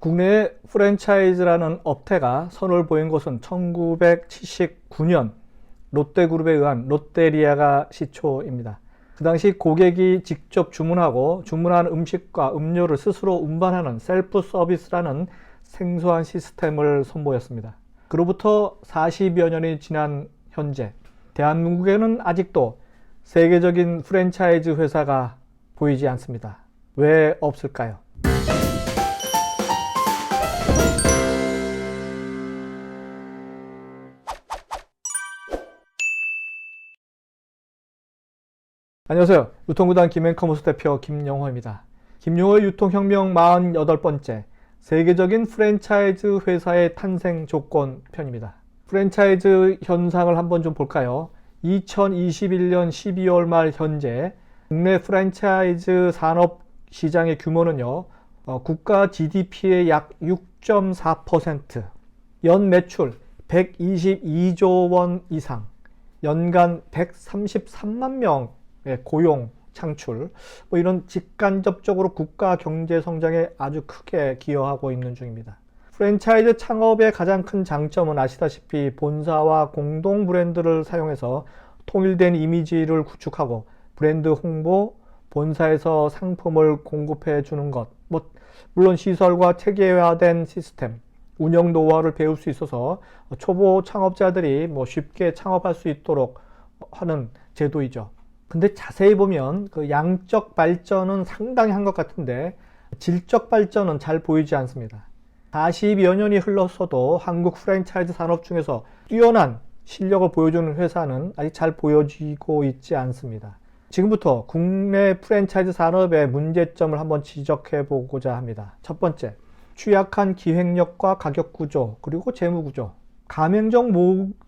국내에 프랜차이즈라는 업태가 선을 보인 것은 1979년 롯데그룹에 의한 롯데리아가 시초입니다. 그 당시 고객이 직접 주문하고 주문한 음식과 음료를 스스로 운반하는 셀프 서비스라는 생소한 시스템을 선보였습니다. 그로부터 40여 년이 지난 현재 대한민국에는 아직도 세계적인 프랜차이즈 회사가 보이지 않습니다. 왜 없을까요? 안녕하세요. 유통구단 김앤커머스 대표 김영호입니다. 김영호의 유통혁명 48번째 세계적인 프랜차이즈 회사의 탄생 조건 편입니다. 프랜차이즈 현상을 한번 좀 볼까요? 2021년 12월 말 현재 국내 프랜차이즈 산업 시장의 규모는요, 국가 GDP의 약 6.4%, 연 매출 122조 원 이상, 연간 133만 명 고용 창출, 이런 직간접적으로 국가 경제 성장에 아주 크게 기여하고 있는 중입니다. 프랜차이즈 창업의 가장 큰 장점은 아시다시피 본사와 공동 브랜드를 사용해서 통일된 이미지를 구축하고 브랜드 홍보, 본사에서 상품을 공급해 주는 것, 물론 시설과 체계화된 시스템, 운영 노하우를 배울 수 있어서 초보 창업자들이 쉽게 창업할 수 있도록 하는 제도이죠. 근데 자세히 보면 그 양적 발전은 상당히 한 것 같은데 질적 발전은 잘 보이지 않습니다. 40여 년이 흘렀어도 한국 프랜차이즈 산업 중에서 뛰어난 실력을 보여주는 회사는 아직 잘 보여지고 있지 않습니다. 지금부터 국내 프랜차이즈 산업의 문제점을 한번 지적해 보고자 합니다. 첫 번째, 취약한 기획력과 가격 구조, 그리고 재무 구조. 가맹점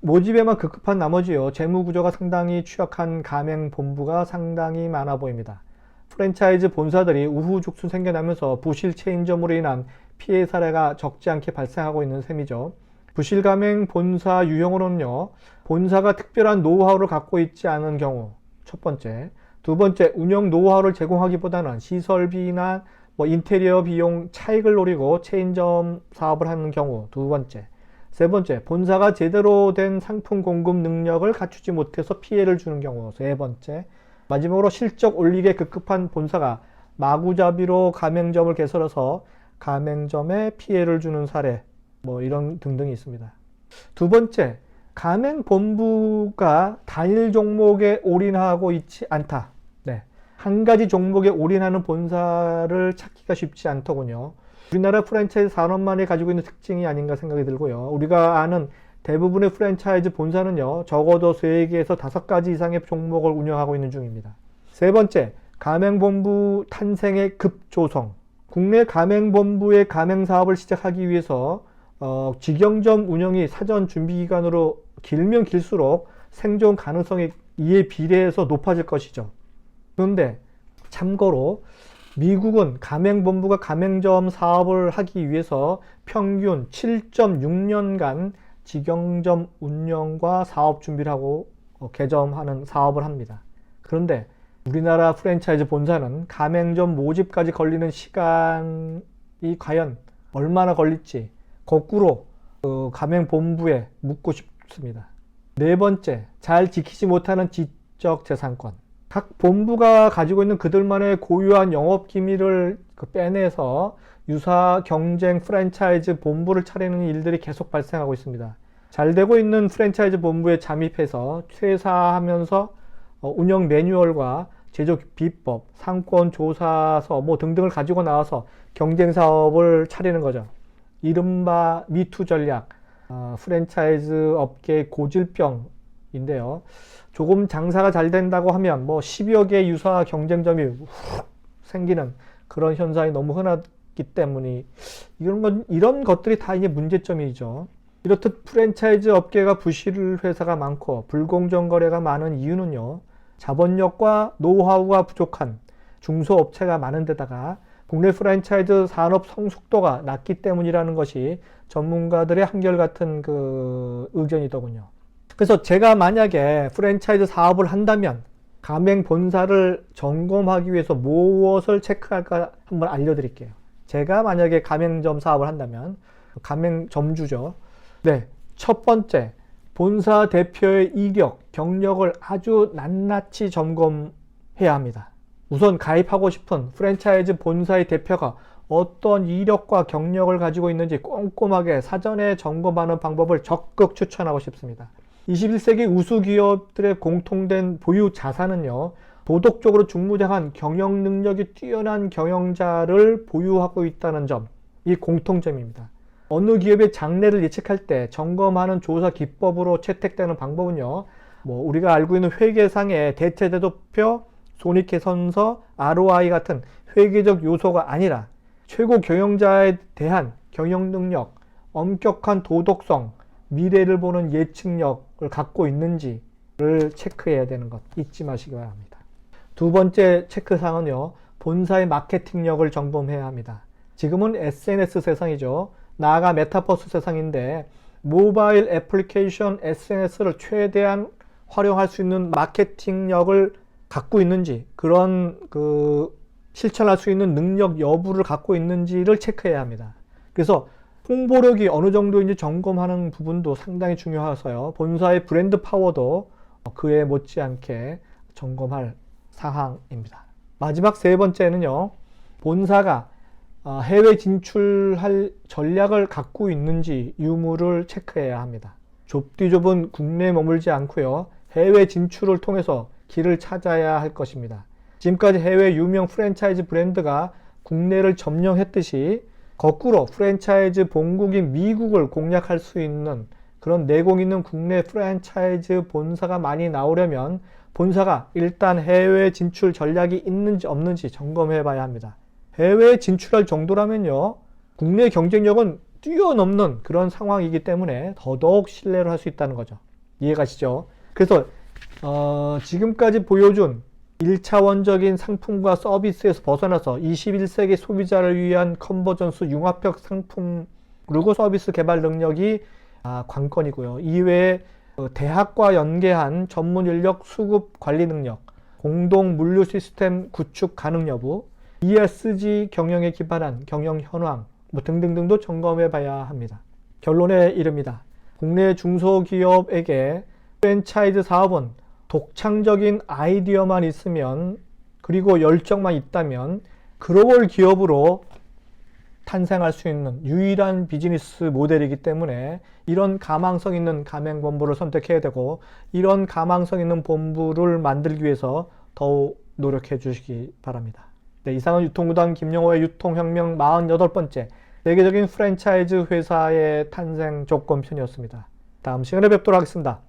모집에만 급급한 나머지요, 재무 구조가 상당히 취약한 가맹본부가 상당히 많아 보입니다. 프랜차이즈 본사들이 우후죽순 생겨나면서 부실 체인점으로 인한 피해 사례가 적지 않게 발생하고 있는 셈이죠. 부실 가맹 본사 유형으로는요, 본사가 특별한 노하우를 갖고 있지 않은 경우, 첫 번째. 두 번째, 운영 노하우를 제공하기보다는 시설비나 인테리어 비용 차익을 노리고 체인점 사업을 하는 경우, 두 번째. 세 번째, 본사가 제대로 된 상품 공급 능력을 갖추지 못해서 피해를 주는 경우, 세 번째. 마지막으로 실적 올리기에 급급한 본사가 마구잡이로 가맹점을 개설해서 가맹점에 피해를 주는 사례, 이런 등등이 있습니다. 두 번째, 가맹본부가 단일 종목에 올인하고 있지 않다. 한 가지 종목에 올인하는 본사를 찾기가 쉽지 않더군요. 우리나라 프랜차이즈 산업만이 가지고 있는 특징이 아닌가 생각이 들고요. 우리가 아는 대부분의 프랜차이즈 본사는요, 적어도 3개에서 5가지 이상의 종목을 운영하고 있는 중입니다. 세 번째, 가맹본부 탄생의 급조성. 국내 가맹본부의 가맹사업을 시작하기 위해서 직영점 운영이 사전 준비기간으로 길면 길수록 생존 가능성이 이에 비례해서 높아질 것이죠. 그런데 참고로 미국은 가맹본부가 가맹점 사업을 하기 위해서 평균 7.6년간 직영점 운영과 사업 준비를 하고 개점하는 사업을 합니다. 그런데 우리나라 프랜차이즈 본사는 가맹점 모집까지 걸리는 시간이 과연 얼마나 걸릴지 거꾸로 가맹본부에 묻고 싶습니다. 네 번째, 잘 지키지 못하는 지적재산권. 각 본부가 가지고 있는 그들만의 고유한 영업기밀을 빼내서 유사 경쟁 프랜차이즈 본부를 차리는 일들이 계속 발생하고 있습니다. 잘 되고 있는 프랜차이즈 본부에 잠입해서 퇴사하면서 운영 매뉴얼과 제조 비법, 상권 조사서 등등을 가지고 나와서 경쟁 사업을 차리는 거죠. 이른바 미투 전략, 프랜차이즈 업계의 고질병인데요. 조금 장사가 잘 된다고 하면 10여 개 유사 경쟁점이 생기는 그런 현상이 너무 흔하기 때문에 이런 것들이 다 이제 문제점이죠. 이렇듯 프랜차이즈 업계가 부실 회사가 많고 불공정 거래가 많은 이유는요, 자본력과 노하우가 부족한 중소업체가 많은 데다가 국내 프랜차이즈 산업 성숙도가 낮기 때문이라는 것이 전문가들의 한결같은 의견이더군요. 그래서 제가 만약에 프랜차이즈 사업을 한다면 가맹 본사를 점검하기 위해서 무엇을 체크할까 한번 알려드릴게요. 제가 만약에 가맹점 사업을 한다면 가맹점주죠. 네, 첫 번째, 본사 대표의 이력, 경력을 아주 낱낱이 점검해야 합니다. 우선 가입하고 싶은 프랜차이즈 본사의 대표가 어떤 이력과 경력을 가지고 있는지 꼼꼼하게 사전에 점검하는 방법을 적극 추천하고 싶습니다. 21세기 우수 기업들의 공통된 보유 자산은요, 도덕적으로 중무장한 경영 능력이 뛰어난 경영자를 보유하고 있다는 점, 이 공통점입니다. 어느 기업의 장래를 예측할 때 점검하는 조사 기법으로 채택되는 방법은요, 우리가 알고 있는 회계상의 대체대조표, 손익계산서, ROI 같은 회계적 요소가 아니라 최고 경영자에 대한 경영 능력, 엄격한 도덕성, 미래를 보는 예측력을 갖고 있는지를 체크해야 되는 것 잊지 마시기 바랍니다. 두 번째 체크사항은요, 본사의 마케팅력을 점검해야 합니다. 지금은 SNS 세상이죠. 나아가 메타버스 세상인데 모바일 애플리케이션 SNS를 최대한 활용할 수 있는 마케팅력을 갖고 있는지, 그런 실천할 수 있는 능력 여부를 갖고 있는지를 체크해야 합니다. 그래서 홍보력이 어느 정도인지 점검하는 부분도 상당히 중요해서요. 본사의 브랜드 파워도 그에 못지않게 점검할 사항입니다. 마지막 세 번째는요, 본사가 해외 진출할 전략을 갖고 있는지 유무를 체크해야 합니다. 좁디 좁은 국내에 머물지 않고요, 해외 진출을 통해서 길을 찾아야 할 것입니다. 지금까지 해외 유명 프랜차이즈 브랜드가 국내를 점령했듯이 거꾸로 프랜차이즈 본국인 미국을 공략할 수 있는 그런 내공 있는 국내 프랜차이즈 본사가 많이 나오려면 본사가 일단 해외 진출 전략이 있는지 없는지 점검해 봐야 합니다. 해외에 진출할 정도라면요, 국내 경쟁력은 뛰어넘는 그런 상황이기 때문에 더더욱 신뢰를 할 수 있다는 거죠. 이해가시죠? 그래서 지금까지 보여준 1차원적인 상품과 서비스에서 벗어나서 21세기 소비자를 위한 컨버전스 융합형 상품 그리고 서비스 개발 능력이 관건이고요. 이외에 대학과 연계한 전문 인력 수급 관리 능력, 공동 물류 시스템 구축 가능 여부, ESG 경영에 기반한 경영 현황 등등등도 점검해 봐야 합니다. 결론에 이릅니다. 국내 중소기업에게 프랜차이즈 사업은 독창적인 아이디어만 있으면, 그리고 열정만 있다면 글로벌 기업으로 탄생할 수 있는 유일한 비즈니스 모델이기 때문에 이런 가망성 있는 가맹본부를 선택해야 되고, 이런 가망성 있는 본부를 만들기 위해서 더욱 노력해 주시기 바랍니다. 네, 이상은 유통구단 김영호의 유통혁명 48번째 세계적인 프랜차이즈 회사의 탄생 조건 편이었습니다. 다음 시간에 뵙도록 하겠습니다.